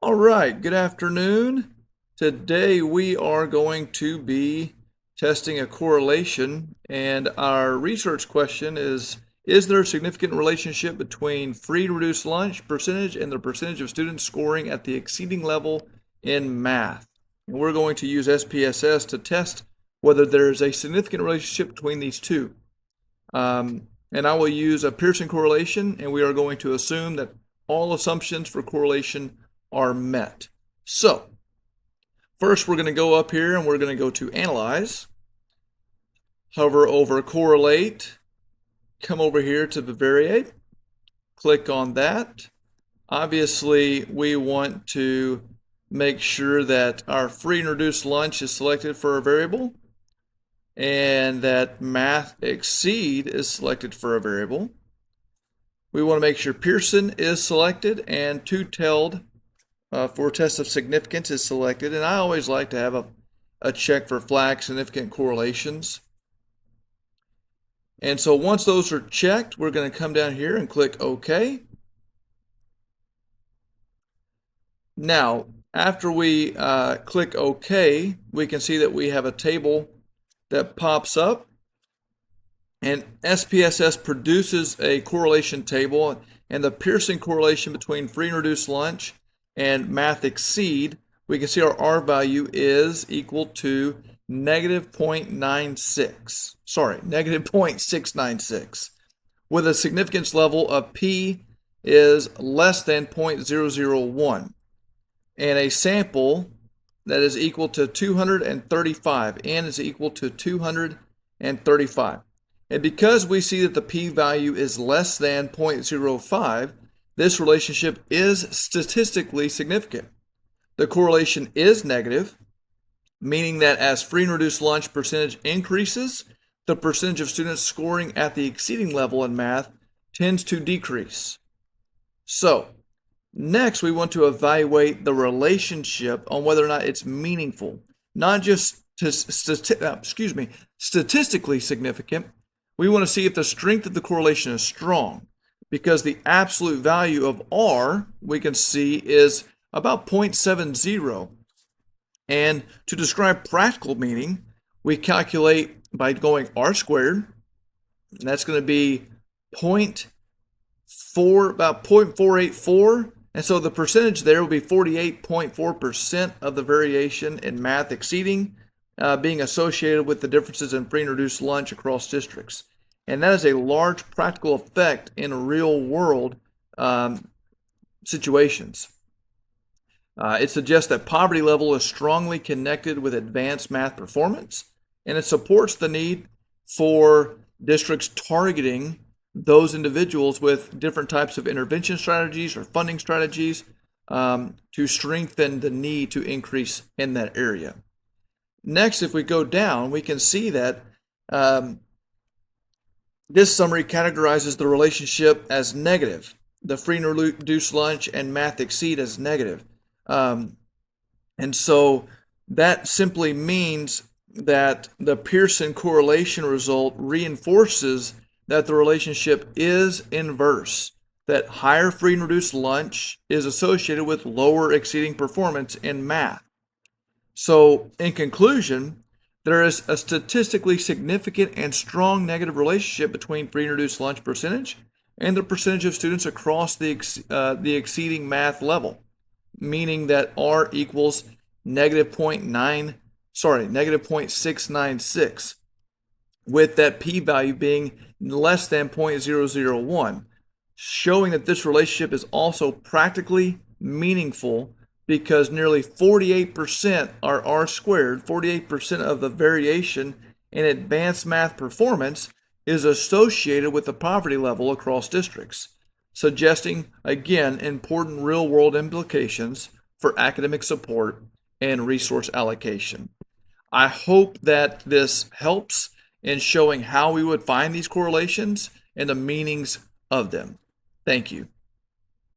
All right, good afternoon. Today we are going to be testing a correlation, and our research question is there a significant relationship between free and reduced lunch percentage and the percentage of students scoring at the exceeding level in math? And we're going to use SPSS to test whether there is a significant relationship between these two. And I will use a Pearson correlation, and we are going to assume that all assumptions for correlation are met. So, first we're going to go up here and we're going to go to Analyze, hover over Correlate, come over here to Bivariate, click on that. Obviously, we want to make sure that our free and reduced lunch is selected for a variable and that math exceed is selected for a variable. We want to make sure Pearson is selected and two-tailed for test of significance is selected. And I always like to have a check for flag significant correlations. And so once those are checked, we're going to come down here and click OK. Now, after we click OK, we can see that we have a table that pops up, and SPSS produces a correlation table, and the Pearson correlation between free and reduced lunch and math exceed, we can see our R value is equal to negative 0.96, negative 0.696, with a significance level of P is less than 0.001, and a sample that is equal to 235. N is equal to 235. And because we see that the p-value is less than 0.05, this relationship is statistically significant. The correlation is negative, meaning that as free and reduced lunch percentage increases, the percentage of students scoring at the exceeding level in math tends to decrease. So, next, we want to evaluate the relationship on whether or not it's meaningful, not just statistically significant. We want to see if the strength of the correlation is strong, because the absolute value of R, we can see, is about 0.70. And to describe practical meaning, we calculate by going R squared, and that's going to be about 0.484. And so the percentage there will be 48.4% of the variation in math exceeding being associated with the differences in free and reduced lunch across districts. And that is a large practical effect in real world situations. It suggests that poverty level is strongly connected with advanced math performance, and it supports the need for districts targeting those individuals with different types of intervention strategies or funding strategies to strengthen the need to increase in that area. Next, if we go down, we can see that this summary categorizes the relationship as negative. The free and reduced lunch and math exceed as negative. And so that simply means that the Pearson correlation result reinforces that the relationship is inverse, that higher free and reduced lunch is associated with lower exceeding performance in math. So in conclusion, there is a statistically significant and strong negative relationship between free and reduced lunch percentage and the percentage of students across the exceeding math level, meaning that R equals negative 0.696, with that p-value being less than 0.001, showing that this relationship is also practically meaningful because nearly 48% are R squared, 48% of the variation in advanced math performance is associated with the poverty level across districts, suggesting, again, important real-world implications for academic support and resource allocation. I hope that this helps in showing how we would find these correlations and the meanings of them. Thank you.